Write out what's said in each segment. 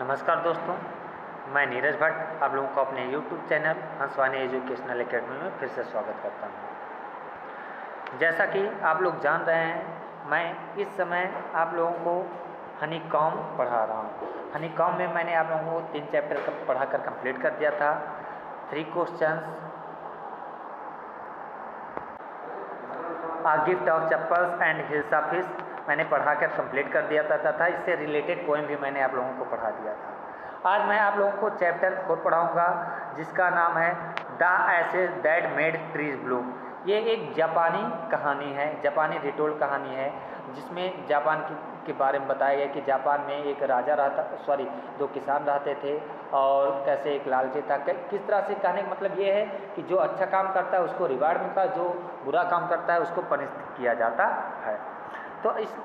नमस्कार दोस्तों, मैं नीरज भट्ट आप लोगों को अपने YouTube channel Hanswani educational academy में फिर से स्वागत करता हूं। जैसा कि आप लोग जान रहे हैं, मैं इस समय आप लोगों को हनीकॉम्ब पढ़ा रहा हूं। हनीकॉम्ब में मैंने आप लोगों को 3 चैप्टर पढ़ाकर कंप्लीट कर दिया था। 3 questions, a gift of chappals and hills of fish मैंने पढ़ाकर कंप्लीट कर दिया था तथा इससे रिलेटेड पोएम भी मैंने आप लोगों को पढ़ा दिया था। आज मैं आप लोगों को चैप्टर 4 पढ़ाऊंगा जिसका नाम है the ashes that made trees bloom. ये एक जापानी कहानी है, जापानी रिटोल्ड कहानी है जिसमें जापान के बारे में बताया गया कि जापान में एक राजा दो किसान रहते थे और कैसे एक लालची था। किस तरह से कहने का मतलब ये है कि जो अच्छा काम करता है उसको रिवार्ड मिलता है, जो बुरा काम करता है उसको पनिश किया जाता है। तो इस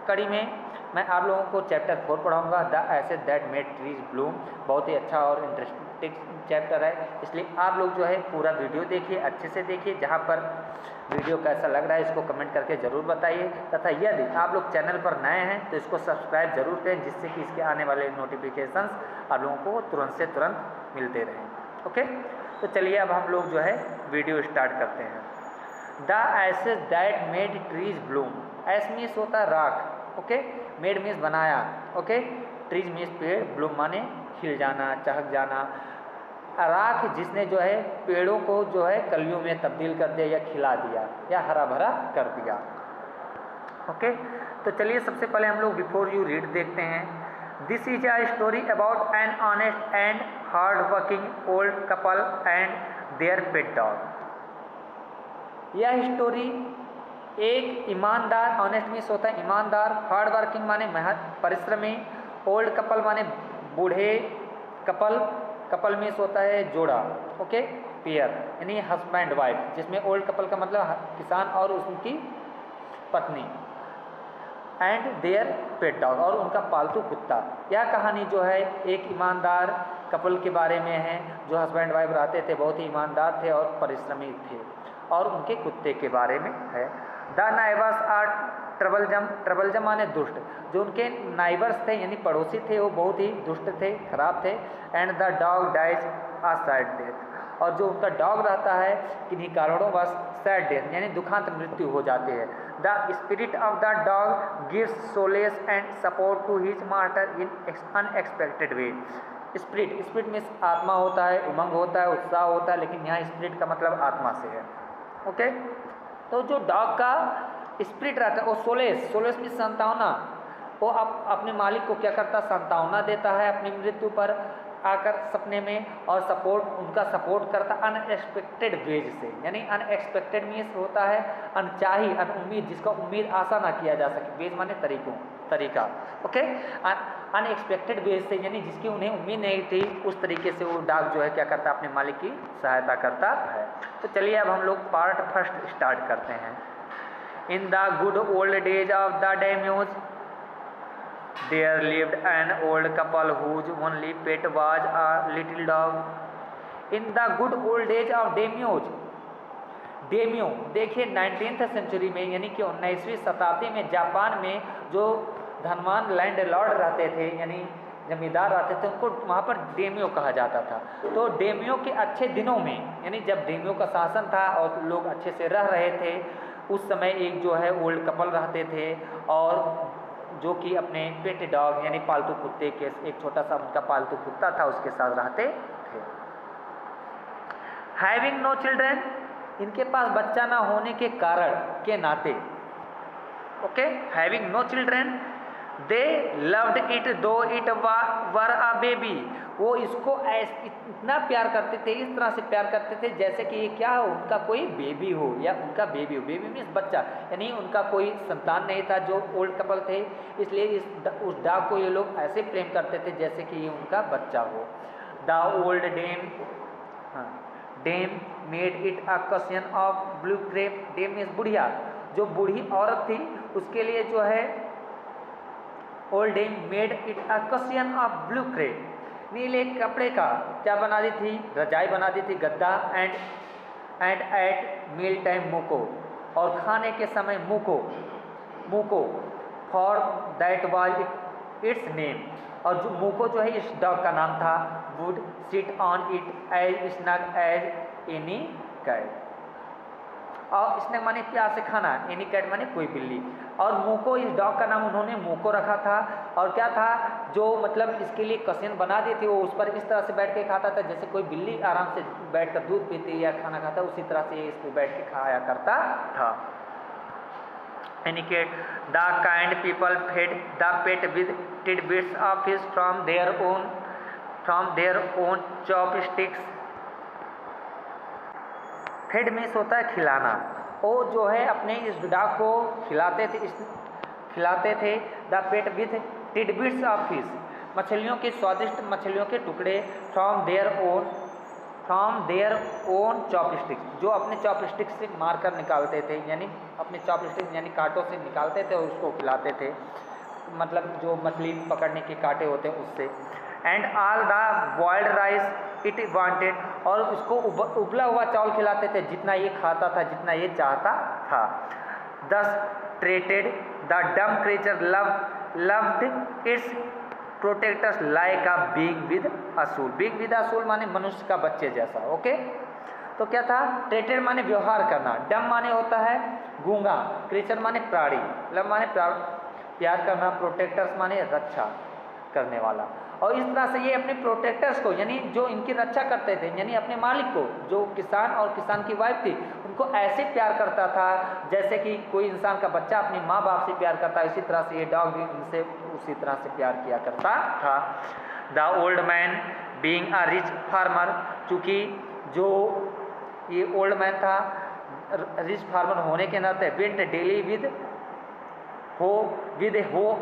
कड़ी में मैं आप लोगों को चैप्टर 4 पढ़ाऊंगा, the ashes that made trees bloom. बहुत ही अच्छा और इंटरेस्टिंग चैप्टर है, इसलिए आप लोग जो है पूरा वीडियो देखिए, अच्छे से देखिए। जहाँ पर वीडियो कैसा लग रहा है इसको कमेंट करके ज़रूर बताइए तथा यदि आप लोग चैनल पर नए हैं तो इसको सब्सक्राइब जरूर करें जिससे कि इसके आने वाले नोटिफिकेशंस आप लोगों को तुरंत से तुरंत मिलते रहें। ओके, तो चलिए अब हम लोग जो है वीडियो स्टार्ट करते हैं। The ashes that made trees bloom. Ash means होता है राख, ओके, मेड मीन्स बनाया, ओके, ट्रीज मीन्स पेड़, ब्लूम माने खिल जाना, चहक जाना। राख जिसने जो है पेड़ों को जो है कलियों में तब्दील कर दिया या खिला दिया या हरा भरा कर दिया। ओके, तो चलिए सबसे पहले हम लोग बिफोर यू रीड देखते हैं। This is a story about an honest and hard working old couple and their pet dog. यह स्टोरी एक ईमानदार, ऑनेस्ट मीन्स होता है ईमानदार, हार्ड वर्किंग माने परिश्रमी, ओल्ड कपल माने बूढ़े, कपल मीन्स होता है जोड़ा, ओके, पेयर यानी हस्बैंड वाइफ, जिसमें ओल्ड कपल का मतलब किसान और उसकी पत्नी, एंड देयर पेट डॉग और उनका पालतू कुत्ता। यह कहानी जो है एक ईमानदार कपल के बारे में है जो हस्बैंड वाइफ रहते थे, बहुत ही ईमानदार थे और परिश्रमी थे, और उनके कुत्ते के बारे में है। द नाइबर्स आर ट्रबलजम माने दुष्ट, जो उनके नाइबर्स थे यानी पड़ोसी थे वो बहुत ही दुष्ट थे, खराब थे। And the dog dies a sad death, और जो उनका डॉग रहता है किन्हीं कारणों बस सैड डेथ यानी दुखांत मृत्यु हो जाती है। The spirit of the dog gives solace and support to his master in unexpected way. Spirit means आत्मा होता है, उमंग होता है, उत्साह होता है, लेकिन यहाँ स्पिरिट का मतलब आत्मा से है। ओके, तो जो डॉग का स्पिरिट रहता है वो सोलेस मीन्स सांत्वना, वो अपने मालिक को क्या करता है, सांत्वना देता है अपनी मृत्यु पर आकर सपने में, और उनका सपोर्ट करता अनएक्सपेक्टेड वेज से, यानी अनएक्सपेक्टेड मीन्स होता है अनचाही, अनउम्मीद, जिसका उम्मीद आशा ना किया जा सके, वेज माने तरीका, ओके, अनएक्सपेक्टेड वेज से यानी जिसकी उन्हें उम्मीद नहीं थी, उस तरीके से वो डॉग जो है क्या करता है, अपने मालिक की सहायता करता है। तो चलिए अब हम लोग पार्ट फर्स्ट स्टार्ट करते हैं। In the good old days of the daimyos there lived an old couple whose only pet was a little dog. In the good old days of डेम्यू देखिए 19th सेंचुरी में यानी कि 19वीं शताब्दी में Japan में जो धनवान लैंडलॉर्ड रहते थे यानी जमींदार रहते थे, उनको वहाँ पर डेम्यू कहा जाता था। तो डेम्यू के अच्छे दिनों में यानी जब डेम्यू का शासन था और लोग अच्छे से रह रहे थे, उस समय एक जो है ओल्ड कपल रहते थे और जो कि अपने पेट डॉग यानी पालतू कुत्ते के, एक छोटा सा उनका पालतू कुत्ता था, उसके साथ रहते थे। हैविंग नो चिल्ड्रन, इनके पास बच्चा ना होने के कारण के नाते, okay, having no children they loved it though it were a baby, वो इसको इतना प्यार करते थे, इस तरह से प्यार करते थे जैसे कि ये क्या हो, उनका कोई बेबी हो या उनका बेबी हो। बेबी मीन्स बच्चा, यानी उनका कोई संतान नहीं था जो ओल्ड कपल थे, इसलिए उस डॉग को ये लोग ऐसे प्रेम करते थे जैसे कि ये उनका बच्चा हो। The old dame made it a cushion of blue crepe, dame means बुढ़िया, जो बूढ़ी औरत थी उसके लिए जो है old dame made it a cushion of blue crepe, नीले कपड़े का क्या बना दी थी, रजाई बना दी थी, गद्दा, and at meal time Muko, और खाने के समय Muko, for that was its name, और जो मूको जो है इस डॉग का नाम था, would sit on it as snug as any cat. और स्नैक माने प्यार से खाना, एनी कैट माने कोई बिल्ली। और मूको इस डॉग का नाम उन्होंने मूको रखा था। और क्या था, जो मतलब इसके लिए कसियन बना दी थी, वो उस पर इस तरह से बैठ के खाता था जैसे कोई बिल्ली आराम से बैठकर दूध पीती या खाना खाता, उसी तरह से इस पर बैठ के खाया करता था। Any cat the kind people fed the pet with tidbits of fish from their own chopsticks। Fed means होता है खिलाना। वो जो है अपने इस डॉग को खिलाते थे the pet with titbits of fish, मछलियों के स्वादिष्ट मछलियों के टुकड़े, फ्रॉम देयर ओन चॉपस्टिक्स, जो अपने चॉपस्टिक्स से मारकर निकालते थे, यानी अपने चॉपस्टिक्स यानी कांटों से निकालते थे और उसको खिलाते थे, मतलब जो मछली पकड़ने के कांटे होते हैं उससे। And all the boiled rice it wanted, और उसको उबला हुआ चावल खिलाते थे जितना ये खाता था, जितना ये चाहता था। दस ट्रेटेड द डम creature loved it's protectors like a being with असूल। बीइंग विद असूल माने मनुष्य का बच्चे जैसा। ओके, तो क्या था, ट्रेटेड माने व्यवहार करना, डम माने होता है गूंगा, क्रीचर माने प्राणी, लव माने प्यार करना, प्रोटेक्टर्स माने रक्षा करने वाला। और इस तरह से ये अपने प्रोटेक्टर्स को, यानी जो इनकी रक्षा करते थे, यानी अपने मालिक को, जो किसान और किसान की वाइफ थी, उनको ऐसे प्यार करता था जैसे कि कोई इंसान का बच्चा अपने माँ बाप से प्यार करता है, इसी तरह से ये डॉग भी उनसे उसी तरह से प्यार किया करता था। The old man being a rich farmer, चूँकि जो ये ओल्ड मैन था रिच फार्मर होने के नाते, वेंट डेली विद हो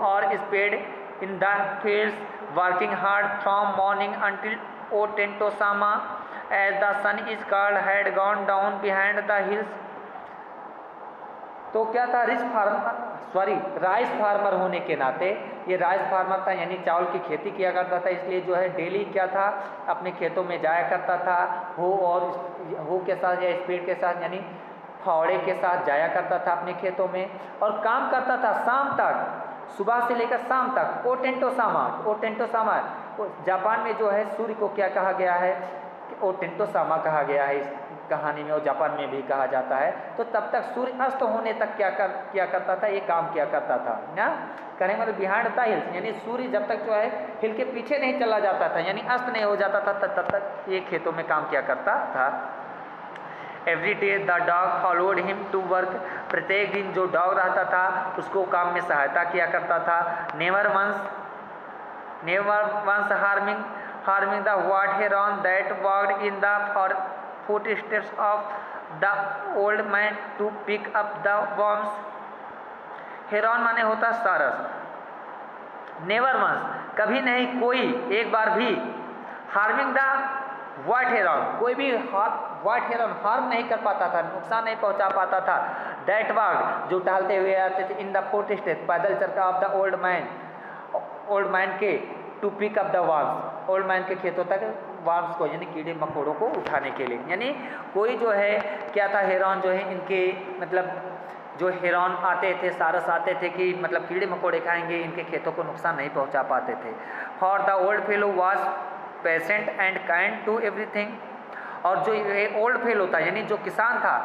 और spade in the fields, working hard from morning until Ototentosama as the sun is called had gone down behind the hills. तो क्या था, राइस फार्मर होने के नाते, ये राइस फार्मर था यानी चावल की खेती किया करता था, इसलिए जो है डेली क्या था, अपने खेतों में जाया करता था, हो के साथ या स्पीड के साथ यानी फावड़े के साथ जाया करता था अपने खेतों में, और काम करता था शाम तक, सुबह से लेकर शाम तक। ओटेंटोसामा जापान में जो है सूर्य को क्या कहा गया है, ओटेंटोसामा कहा गया है इस कहानी में, और जापान में भी कहा जाता है। तो तब तक सूर्य अस्त होने तक क्या करता था, ये काम किया करता था ना, कहने मतलब बिहाइंड द हिल्स, यानी सूर्य जब तक जो है हिल के पीछे नहीं चला जाता था, यानी अस्त नहीं हो जाता था, तब तक ये खेतों में काम किया करता था। Every day the dog followed him to work, प्रत्येक दिन जो डॉग रहता था उसको काम में सहायता किया करता था। Never once harming the white heron that walked in the footsteps of the old man to pick up the worms. Heron माने होता सारस, नेवर वंस कभी नहीं, कोई एक बार भी, हार्मिंग द व्हाइट हेरॉन कोई भी व्हाइट हेरॉन हार्म नहीं कर पाता था, नुकसान नहीं पहुंचा पाता था। दैट वॉक्ड जो टहलते हुए आते थे, इन द फुटस्टेप्स पैदल चलकर, ऑफ द ओल्ड मैन के to pick up the worms, old man के खेतों तक वर्म्स को यानी कीड़े मकोड़ों को उठाने के लिए। यानी कोई जो है क्या था, हेरॉन जो है इनके मतलब जो हेरॉन आते थे, सारस आते थे कि मतलब कीड़े मकोड़े खाएंगे, इनके खेतों को नुकसान नहीं पहुंचा पाते थे। For the old fellow was patient and kind to everything, और जो ये ओल्ड फेलो होता है यानी जो किसान था,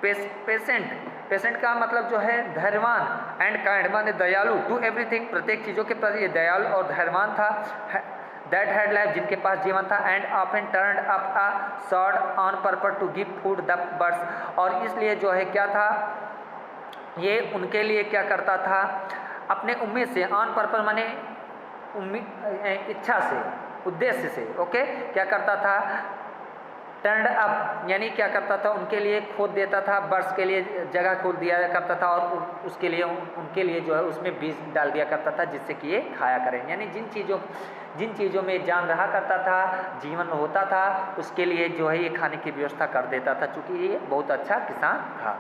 पेशेंट का मतलब जो है धैर्यवान, एंड काइंड माने दयालु, टू एवरीथिंग प्रत्येक चीज़ों के प्रति ये दयालु और धैर्यवान था। दैट हैड लाइफ जिनके पास जीवन था, and often turned up a sod on purpose to give food the birds, और इसलिए जो है क्या था, ये उनके लिए क्या करता था, अपने उम्मीद से, ऑन पर्पस माने इच्छा से, उद्देश्य से, ओके, क्या करता था, टर्न्ड अप यानी क्या करता था, उनके लिए खोद देता था, बर्ड्स के लिए जगह खोद दिया करता था, और उसके लिए उनके लिए जो है उसमें बीज डाल दिया करता था जिससे कि ये खाया करें। यानी जिन चीज़ों में जान रहा करता था, जीवन होता था, उसके लिए जो है ये खाने की व्यवस्था कर देता था, चूँकि ये बहुत अच्छा किसान था।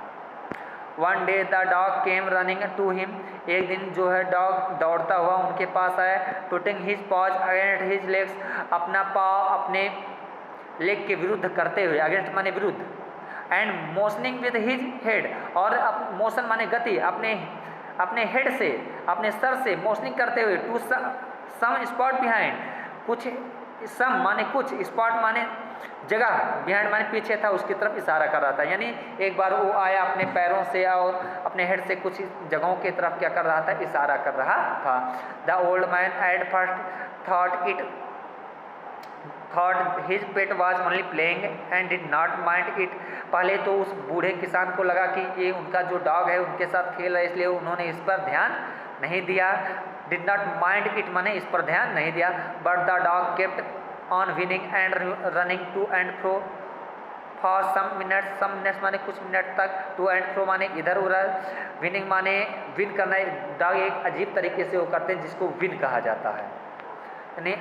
One day the dog came running to him, एक दिन जो है डॉग दौड़ता हुआ उनके पास आया, putting his pause against his legs, अपना पाँव अपने लेग के विरुद्ध करते हुए, अगेंस्ट माने विरुद्ध, एंड मोशनिंग विद हिज हेड, और मोशन माने गति, अपने हेड से, अपने सर से मोशनिंग करते हुए, सम स्पॉट बिहाइंड, कुछ सम माने कुछ, स्पॉट माने जगह, बिहाइंड माने पीछे था, उसकी तरफ इशारा कर रहा था। यानी एक बार वो आया अपने पैरों से और अपने हेड से कुछ जगहों की तरफ क्या कर रहा था, इशारा कर रहा था। The old man at first thought his pet was only playing and did not mind it. पहले तो उस बूढ़े किसान को लगा कि ये उनका जो डॉग है उनके साथ खेल रहा है, इसलिए उन्होंने इस पर ध्यान नहीं दिया। डिड नॉट माइंड इट माने इस पर ध्यान नहीं दिया। But the dog kept on whining and running to and fro for some minutes माने कुछ मिनट तक, टू एंड फ्रो माने इधर उधर, विनिंग माने विन करना। डॉग एक अजीब तरीके से वो करते हैं जिसको विन कहा जाता है, यानी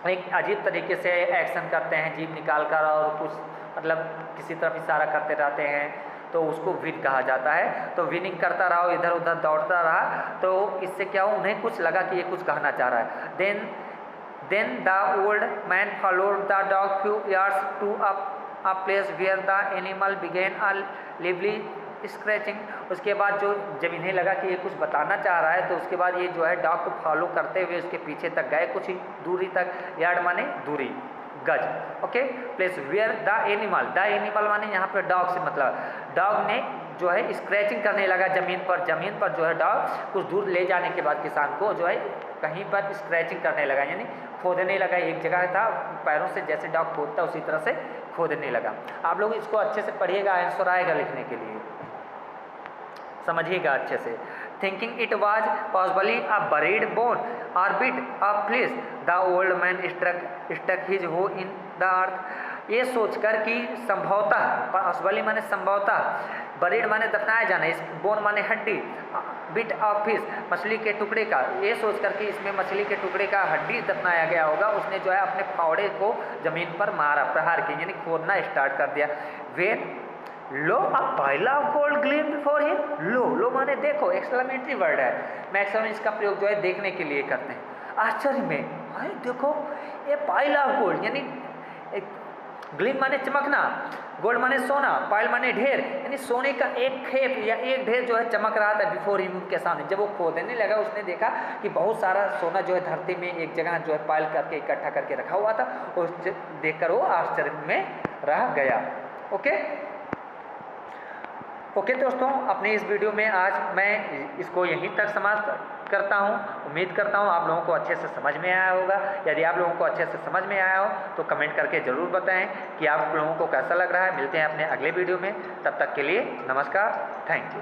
एक अजीब तरीके से एक्शन करते हैं जीभ निकाल कर और कुछ मतलब किसी तरफ इशारा करते रहते हैं, तो उसको विन कहा जाता है। तो विनिंग करता रहा, इधर उधर दौड़ता रहा, तो इससे क्या हो, उन्हें कुछ लगा कि ये कुछ कहना चाह रहा है। Then the old man followed the dog few yards to a place where the animal began a lively scratching। उसके बाद जब इन्हें लगा कि ये कुछ बताना चाह रहा है, तो उसके बाद ये जो है डॉग को फॉलो करते हुए उसके पीछे तक गए, कुछ दूरी तक, यार्ड माने दूरी, गज, okay. Place where the animal माने यहाँ पे डॉग से मतलब डॉग ने जो है स्क्रैचिंग करने लगा ज़मीन पर जो है डॉग कुछ दूर ले जाने के बाद किसान को जो है कहीं पर स्क्रैचिंग करने लगा, यानी खोदने लगा। एक जगह था, पैरों से जैसे डॉग खोदता उसी तरह से खोदने लगा। आप लोग इसको अच्छे से पढ़िएगा, आंसर आएगा लिखने के लिए, समझिएगा अच्छे से। Thinking it was possibly a buried bone और bit of flesh the old man stuck his hoe in the earth. ये सोचकर कि संभवतः, पॉसिबली माने संभवतः, बरीड माने दफनाया जाना, इस बोन माने हड्डी, बिट ऑफ फिश मछली के टुकड़े का, ये सोचकर कि इसमें मछली के टुकड़े का हड्डी दफनाया गया होगा, उसने जो है अपने फावड़े को जमीन पर मारा, प्रहार किया, यानी खोदना स्टार्ट कर दिया। When lo a pile of gold gleam before him. Lo माने देखो, एक्सक्लेमेटरी वर्ड है। मैक्सिमम इसका प्रयोग जो है देखने के लिए करते हैं। आश्चर्य में, भाई देखो ये पाइल ऑफ गोल्ड, यानी ग्लीम माने चमकना, गोल्ड माने सोना, पाइल माने ढेर, यानी सोने का एक खेप या एक ढेर जो है चमक रहा था बिफोर हिम, उनके सामने। जब वो खोदने लगा उसने देखा कि बहुत सारा सोना जो है धरती में एक जगह जो है पाइल करके इकट्ठा करके रखा हुआ था, उस देखकर वो आश्चर्य में रह गया। ओके दोस्तों, अपने इस वीडियो में आज मैं इसको यहीं तक समाप्त करता हूं। उम्मीद करता हूं आप लोगों को अच्छे से समझ में आया होगा। यदि आप लोगों को अच्छे से समझ में आया हो तो कमेंट करके ज़रूर बताएं कि आप लोगों को कैसा लग रहा है। मिलते हैं अपने अगले वीडियो में, तब तक के लिए नमस्कार, थैंक यू।